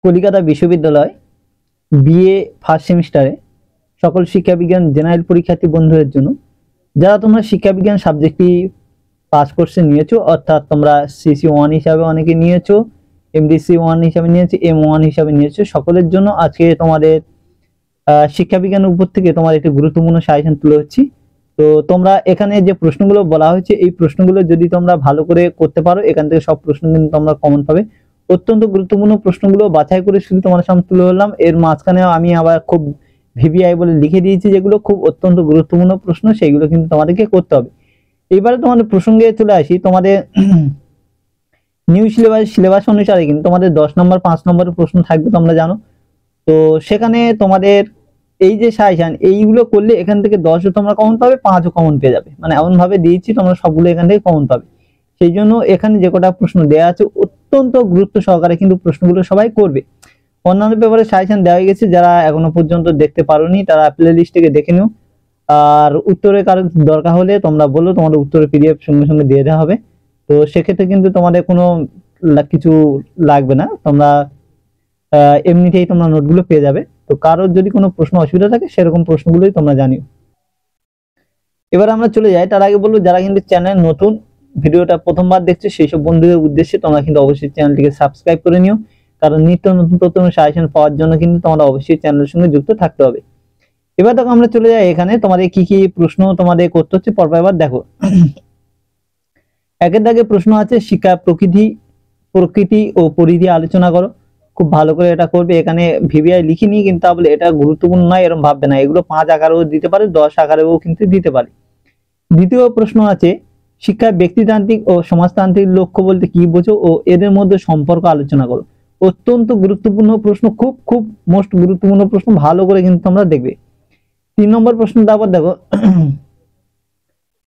কলিকাতা বিশ্ববিদ্যালয় BA first সেমিস্টারে সকল শিক্ষাবিজ্ঞান জেনারেল পরীক্ষার্থী বন্ধুদের জন্য যারা তোমরা শিক্ষাবিজ্ঞান সাবজেক্টটি পাস কোর্সে নিয়েছো, অর্থাৎ তোমরা সিসি 1 হিসাবে অনেকে নিয়েছো, এমডিসি 1 হিসাবে নিয়েছো, M1 হিসাবে নিয়েছো, সকলের জন্য আজকে তোমাদের শিক্ষাবিজ্ঞানের উপর থেকে তোমার একটি গুরুত্বপূর্ণ সাজেশন তুলে হচ্ছি। তো তোমরা এখানে যে প্রশ্নগুলো বলা হয়েছে এই প্রশ্নগুলো যদি তোমরা ভালো করে করতে পারো, এখান থেকে সব প্রশ্ন কিন্তু তোমরা কমন পাবে। অত্যন্ত গুরুত্বপূর্ণ প্রশ্নগুলো বাছাই করে শুধু তোমার সামনে তুলে ধরলাম। এর মাঝখানে আমি আবার খুব ভিভিআই বলে লিখে দিয়েছি যেগুলো খুব অত্যন্ত গুরুত্বপূর্ণ প্রশ্ন, সেইগুলো কিন্তু তোমাদেরকে করতে হবে। এবারে তোমাদের প্রসঙ্গে চলে আসি। তোমাদের নিউ সিলেবাস অনুসারে কিন্তু তোমাদের 10 নম্বর 5 নম্বরের প্রশ্ন থাকবে, তোমরা জানো। তো সেখানে তোমাদের এই যে সাজেশন এইগুলো করলে এখান থেকে 10ও তোমরা কমন পাবে, 5ও কমন পেয়ে যাবে। মানে এমন ভাবে দিয়েছি তোমরা সবগুলো এখান থেকে কমন পাবে। সেই জন্য এখানে যে কটা প্রশ্ন দেওয়া আছে অত্যন্ত গুরুত্ব সহকারে কিন্তু প্রশ্নগুলো সবাই করবে। অন্যান্য পেপারে সাজেশন দেওয়া গেছে, যারা এখনো পর্যন্ত দেখতে পারোনি তারা প্লে লিস্ট থেকে দেখে নিও। আর উত্তরে কারো দরকার হলে তোমরা বলো, তোমাদের উত্তরের পিডিএফ সঙ্গে সঙ্গে দিয়ে দেওয়া হবে। তো সেক্ষেত্রে কিন্তু তোমাদের কোনো কিছু লাগবে না, তোমরা এমনিতেই তোমরা নোটগুলো পেয়ে যাবে। তো কারোর যদি কোনো প্রশ্ন অসুবিধা থাকে সেরকম প্রশ্নগুলোই তোমরা জানিও। এবার আমরা চলে যাই। তার আগে বলবো, যারা কিন্তু চ্যানেল নতুন, ভিডিওটা প্রথমবার দেখছো সেই সব বন্ধুদের উদ্দেশ্যে তোমরা কিন্তু অবশ্যই চ্যানেলটিকে সাবস্ক্রাইব করে নিও, কারণ নিত্য নতুন প্রথম সাজেশন পাওয়ার জন্য কিন্তু তোমরা অবশ্যই চ্যানেলের সঙ্গে যুক্ত থাকতে হবে। এবার দেখো আমরা চলে যাই এখানে তোমাদের কি কি প্রশ্ন তোমাদের করতে হচ্ছে পরপর। এবার দেখো একের দাগে প্রশ্ন আছে শিক্ষা প্রকৃতি ও পরিধি আলোচনা করো। খুব ভালো করে এটা করবে। এখানে ভিভিআই লিখিনি কিন্তু তাহলে এটা গুরুত্বপূর্ণ নয় এরকম ভাববে না, এগুলো 5 আকারেও দিতে পারে, 10 আকারেও কিন্তু দিতে পারে। দ্বিতীয় প্রশ্ন আছে শিক্ষার ব্যক্তিতান্ত্রিক ও সমাজতান্ত্রিক লক্ষ্য বলতে কি বোঝো ও এদের মধ্যে সম্পর্ক আলোচনা করো। অত্যন্ত গুরুত্বপূর্ণ প্রশ্ন, খুব খুব মোস্ট গুরুত্বপূর্ণ প্রশ্ন, ভালো করে কিন্তু তোমরা দেখবে। 3 নম্বর প্রশ্ন তারপর দেখো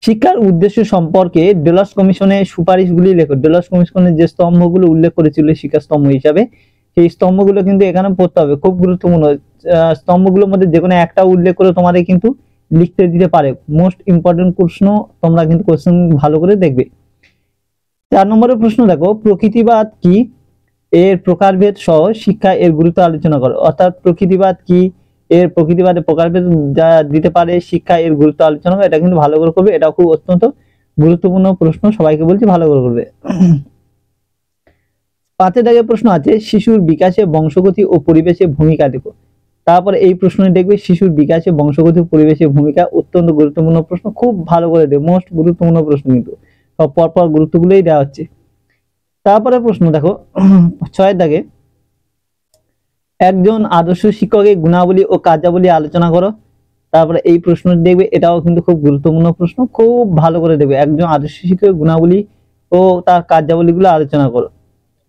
শিক্ষার উদ্দেশ্য সম্পর্কে ডেলস কমিশনের সুপারিশগুলি লেখো। ডেলস কমিশনের যে স্তম্ভগুলো উল্লেখ করেছিল শিক্ষা স্তম্ভ হিসাবে, সেই স্তম্ভগুলো কিন্তু এখানে পড়তে হবে, খুব গুরুত্বপূর্ণ। স্তম্ভগুলোর মধ্যে যে কোনো একটা উল্লেখ করে তোমাদের কিন্তু লিখতে দিতে পারে। মোস্ট ইম্পর্টেন্ট প্রশ্ন, তোমরা কিন্তু কোশ্চেন ভালো করে দেখবে। 4 নম্বরের প্রশ্ন দেখো প্রকৃতিবাদ কি, এর প্রকারভেদ সহ শিক্ষা এর গুরুত্ব আলোচনা করো। অর্থাৎ প্রকৃতিবাদ কি, এর প্রকৃতিবাদের প্রকারভেদ যা দিতে পারে, শিক্ষা এর গুরুত্ব আলোচনা করে, এটা কিন্তু ভালো করে করবে। এটা খুব অত্যন্ত গুরুত্বপূর্ণ প্রশ্ন, সবাইকে বলছি ভালো করে করবে। 5 দাগের প্রশ্ন আছে শিশুর বিকাশে বংশগতি ও পরিবেশের ভূমিকা দেখো। তারপরে এই প্রশ্নে দেখবে শিশুর বিকাশে বংশগতি ও পরিবেশের ভূমিকা, অত্যন্ত গুরুত্বপূর্ণ প্রশ্ন, খুব ভালো করে দেবে। মোস্ট গুরুত্বপূর্ণ প্রশ্ন, কিন্তু সব পরপর গুরুত্বগুলোই দেওয়া হচ্ছে। তারপরে প্রশ্ন দেখো 6 দাগে একজন আদর্শ শিক্ষকের গুণাবলী ও কার্যাবলী আলোচনা করো। তারপরে এই প্রশ্ন দেখবে, এটাও কিন্তু খুব গুরুত্বপূর্ণ প্রশ্ন, খুব ভালো করে দেখবে। একজন আদর্শ শিক্ষকের গুণাবলী ও তার কার্যাবলীগুলো আলোচনা করো।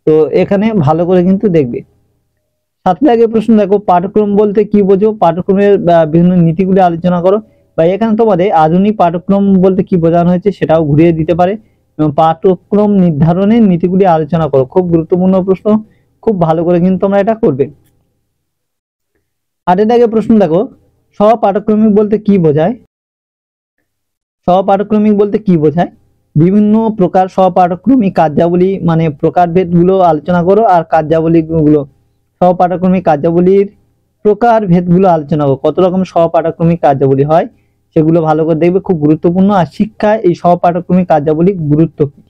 তো এখানে ভালো করে কিন্তু দেখবে। 7 দাগের প্রশ্ন দেখো পাঠ্যক্রম বলতে কি বোঝো। পাঠ্যক্রমের বিভিন্ন নীতিগুলি আলোচনা করো। বা এখানে তোমাদের আধুনিক পাঠ্যক্রম বলতে কি বোঝানো হয়েছে সেটাও ঘুরিয়ে দিতে পারে। এবং পাঠ্যক্রম নির্ধারণের নীতিগুলি আলোচনা করো, খুব গুরুত্বপূর্ণ প্রশ্ন, খুব ভালো করে কিন্তু তোমরা এটা করবে। 8 দাগের প্রশ্ন দেখো সহপাঠক্রমিক বলতে কি বোঝায়। সহপাঠক্রমিক বলতে কি বোঝায়, বিভিন্ন প্রকার সহপাঠক্রমিক কার্যাবলী মানে প্রকারভেদ গুলো আলোচনা করো। আর কার্যাবলী গুলো, সহপাঠক্রমিক কার্যাবলীর প্রকারভেদ গুলো আলোচনা করো। কত রকম সহপাঠক্রমিক কার্যাবলী হয় সেগুলো ভালো করে দেখবে, খুব গুরুত্বপূর্ণ। আর শিক্ষায় এই সহপাঠক্রমিক কার্যাবলী গুরুত্ব কি,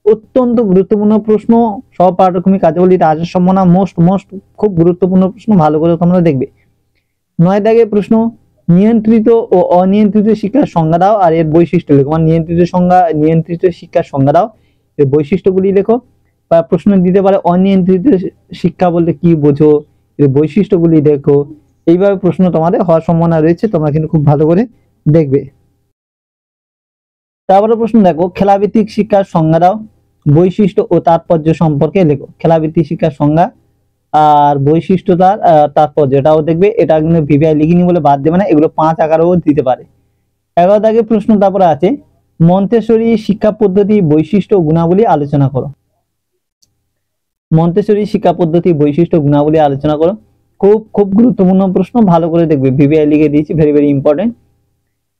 অত্যন্ত গুরুত্বপূর্ণ প্রশ্ন। সহপাঠক্রমিক কার্যাবলীর আসার সম্ভাবনা মোস্ট খুব গুরুত্বপূর্ণ প্রশ্ন, ভালো করে তোমরা দেখবে। 9 দাগের প্রশ্ন নিয়ন্ত্রিত ও অনিয়ন্ত্রিত শিক্ষার সংজ্ঞা দাও আর এর বৈশিষ্ট্য লেখো। মানে নিয়ন্ত্রিত শিক্ষার সংজ্ঞা দাও, এর বৈশিষ্ট্যগুলি লেখো। বা প্রশ্ন দিতে পারে অনিয়ন্ত্রিত শিক্ষা বলতে কি বোঝো, এর বৈশিষ্ট্যগুলি দেখো। এইভাবে প্রশ্ন তোমাদের হওয়ার সম্ভাবনা রয়েছে, তোমরা কিন্তু খুব ভালো করে দেখবে। তারপরে প্রশ্ন দেখো খেলাভিত্তিক শিক্ষার সংজ্ঞা দাও, বৈশিষ্ট্য ও তাৎপর্য সম্পর্কে লেখো। খেলাভিত্তিক শিক্ষার সংজ্ঞা আর বৈশিষ্ট্য তার তাৎপর্য, এটাও দেখবে। এটা কিন্তু ভিভিআই লিখিনি বলে বাদ দেবে না, এগুলো 5 আকারেও দিতে পারে। 11 দাগের প্রশ্ন তারপরে আছে মন্তেশ্বরী শিক্ষা পদ্ধতি বৈশিষ্ট্য গুণাবলী আলোচনা করো। মন্তেশ্বরী শিক্ষা পদ্ধতি বৈশিষ্ট্য গুণাবলী আলোচনা করো, খুব খুব গুরুত্বপূর্ণ প্রশ্ন, ভালো করে দেখবে। ভিভিআই লিখে দিয়েছি, ভেরি ভেরি ইম্পর্টেন্ট।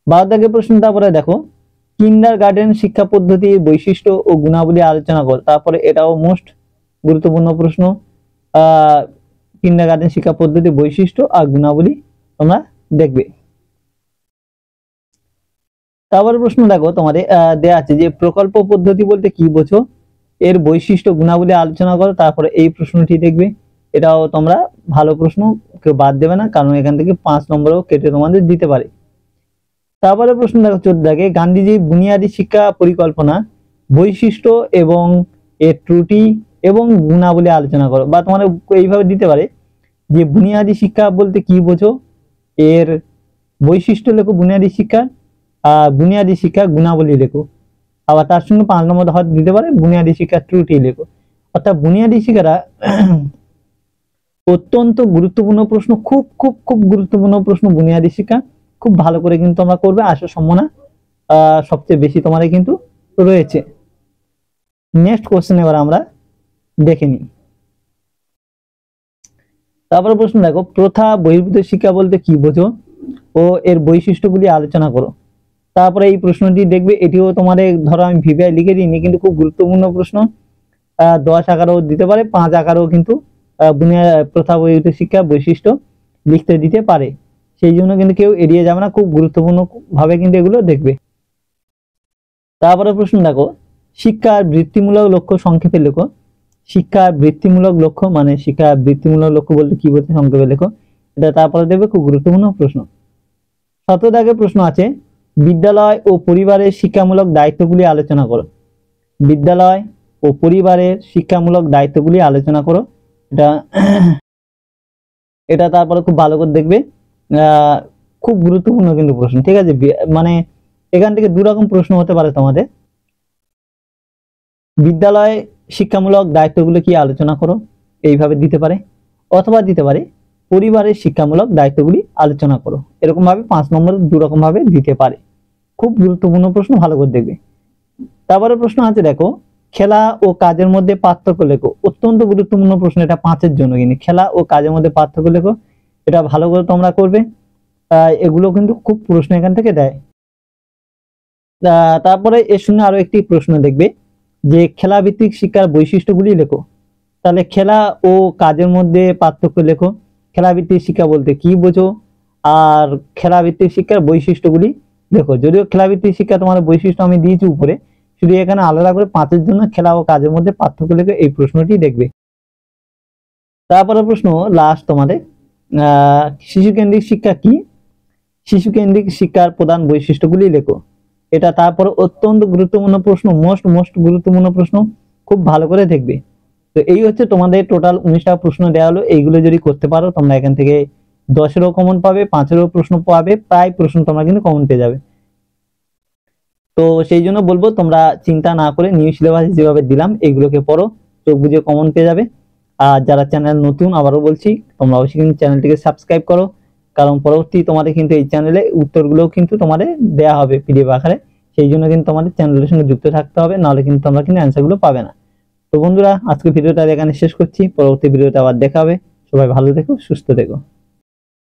12 দাগের প্রশ্ন তারপরে দেখো কিন্ডারগার্টেন শিক্ষা পদ্ধতির বৈশিষ্ট্য ও গুণাবলী আলোচনা করো। তারপরে এটাও মোস্ট গুরুত্বপূর্ণ প্রশ্ন। কিন্ডারগার্টেন শিক্ষা পদ্ধতি বৈশিষ্ট্য আর গুণাবলী তোমরা দেখবে। তারপরে প্রশ্ন দেখো তোমাদের দেয়া আছে যে প্রকল্প পদ্ধতি বলতে কি বোঝো, এর বৈশিষ্ট্য গুণাবলী আলোচনা করো। তারপরে এই প্রশ্নটি দেখবে, এটাও তোমরা ভালো প্রশ্ন, কেউ বাদ দেবে না, কারণ এখান থেকে 5 নম্বরও কেটে তোমাদের দিতে পারে। তারপরে প্রশ্ন দেখো 14 দাগে, গান্ধীজির বুনিয়াদী শিক্ষা পরিকল্পনা বৈশিষ্ট্য এবং এর ত্রুটি এবং গুণাবলী আলোচনা করো। বা তোমাদের এইভাবে দিতে পারে যে বুনিয়াদী শিক্ষা বলতে কি বোঝো, এর বৈশিষ্ট্য লেখো বুনিয়াদী শিক্ষা, বুনিয়াদী শিক্ষা গুণাবলী লেখো। আবার তার সঙ্গে 5 নম্বর হয়তো দিতে পারে বুনিয়াদী শিক্ষার ত্রুটি লেখো। অর্থাৎ বুনিয়াদী শিক্ষাটা অত্যন্ত গুরুত্বপূর্ণ প্রশ্ন, খুব খুব খুব গুরুত্বপূর্ণ প্রশ্ন। বুনিয়াদী শিক্ষা খুব ভালো করে কিন্তু আমরা করবে, আসার সম্ভাবনা সবচেয়ে বেশি তোমাদের কিন্তু রয়েছে। নেক্সট কোশ্চেন এবার আমরা দেখে নিই। তারপরে প্রশ্ন দেখো, প্রথা বহির্ভূত শিক্ষা বলতে কি বোঝো ও এর বৈশিষ্ট্যগুলি আলোচনা করো। তারপরে এই প্রশ্নটি দেখবে, এটিও তোমাদের ধরো আমি ভিভিআই লিখে দিইনি, কিন্তু খুব গুরুত্বপূর্ণ প্রশ্ন। 10 আকারেও দিতে পারে, 5 আকারেও কিন্তু প্রথা বহির্ভূত শিক্ষা বৈশিষ্ট্য লিখতে দিতে পারে। সেই জন্য কিন্তু কেউ এড়িয়ে যাবে না, খুব গুরুত্বপূর্ণ ভাবে কিন্তু এগুলো দেখবে। তারপরে প্রশ্ন দেখো, শিক্ষার বৃত্তিমূলক লক্ষ্য সংক্ষেপে লেখো। শিক্ষার বৃত্তিমূলক লক্ষ্য মানে শিক্ষার বৃত্তিমূলক লক্ষ্য বলতে কি বলতে সংক্ষেপে লেখো, এটা তারপরে দেখবে, খুব গুরুত্বপূর্ণ প্রশ্ন। 17 দাগে প্রশ্ন আছে, বিদ্যালয় ও পরিবারের শিক্ষামূলক দায়িত্বগুলি আলোচনা করো। বিদ্যালয় ও পরিবারের শিক্ষামূলক দায়িত্বগুলি আলোচনা করো। এটা তারপরে খুব ভালো করে দেখবে, খুব গুরুত্বপূর্ণ কিন্তু প্রশ্ন, ঠিক আছে। মানে এখান থেকে 2 রকম প্রশ্ন হতে পারে তোমাদের। বিদ্যালয় শিক্ষামূলক দায়িত্বগুলো কি আলোচনা করো, এইভাবে দিতে পারে, অথবা দিতে পারে পরিবারের শিক্ষামূলক দায়িত্বগুলি আলোচনা করো। এরকম ভাবে 5 নম্বর 2 রকম ভাবে দিতে পারে। খুব গুরুত্বপূর্ণ প্রশ্ন, ভালো করে দেখবে। তারপরে প্রশ্ন আছে দেখো, খেলা ও কাজের মধ্যে পার্থক্য লেখো। অত্যন্ত গুরুত্বপূর্ণ প্রশ্ন, এটা 5-এর জন্য কিন্তু। খেলা ও কাজের মধ্যে পার্থক্য লেখো, এটা ভালো করে তোমরা করবে। এগুলো কিন্তু খুব প্রশ্ন এখান থেকে দেয়। তারপরে এর সঙ্গে আরো একটি প্রশ্ন দেখবে যে খেলা ভিত্তিক শিক্ষার বৈশিষ্ট্যগুলি লেখো। তাহলে খেলা ও কাজের মধ্যে পার্থক্য লেখো। খেলা ভিত্তিক শিক্ষা বলতে কি বোঝো আর খেলা ভিত্তিক শিক্ষার বৈশিষ্ট্যগুলি লেখো। যদিও খেলা ভিত্তিক শিক্ষা তোমার বৈশিষ্ট্য আমি দিয়েছি উপরে, শুধু এখানে আলাদা করে 5-এর জন্য খেলা ও কাজের মধ্যে পার্থক্য লেখো, এই প্রশ্নটি দেখবে। তারপরে প্রশ্ন লাস্ট তোমাদের, শিশু কেন্দ্রিক শিক্ষা কি। শিশু কেন্দ্রিক শিক্ষার প্রধান বৈশিষ্ট্যগুলি লেখো। এটা তারপরে অত্যন্ত গুরুত্বপূর্ণ প্রশ্ন, মোস্ট গুরুত্বপূর্ণ প্রশ্ন, খুব ভালো করে দেখবে। তো এই হচ্ছে তোমাদের টোটাল 19টা প্রশ্ন দেওয়া হলো। এইগুলো যদি করতে পারো তোমরা এখান থেকে 10-এরও কমন পাবে, 5-এরও প্রশ্ন পাবে, প্রায় প্রশ্ন তোমরা কিন্তু কমন পেয়ে যাবে। তো সেই জন্য বলবো তোমরা চিন্তা না করে নিউ সিলেবাস যেভাবে দিলাম এগুলোকে পড়ো, চোখ বুঝে কমন পেয়ে যাবে। আর যারা চ্যানেল নতুন, আবারও বলছি, তোমরা অবশ্যই কিন্তু চ্যানেলটিকে সাবস্ক্রাইব করো, কারণ পরবর্তী তোমাদের কিন্তু এই চ্যানেলে উত্তরগুলো কিন্তু তোমাদের দেয়া হবে পিডিএফ আকারে। সেই জন্য কিন্তু তোমাদের চ্যানেলের সঙ্গে যুক্ত থাকতে হবে, নাহলে কিন্তু তোমরা কিন্তু অ্যান্সারগুলো পাবে না। তো বন্ধুরা, আজকে ভিডিওটা এখানে শেষ করছি, পরবর্তী ভিডিওটা আবার দেখা হবে। সবাই ভালো থেকো, সুস্থ থেকো।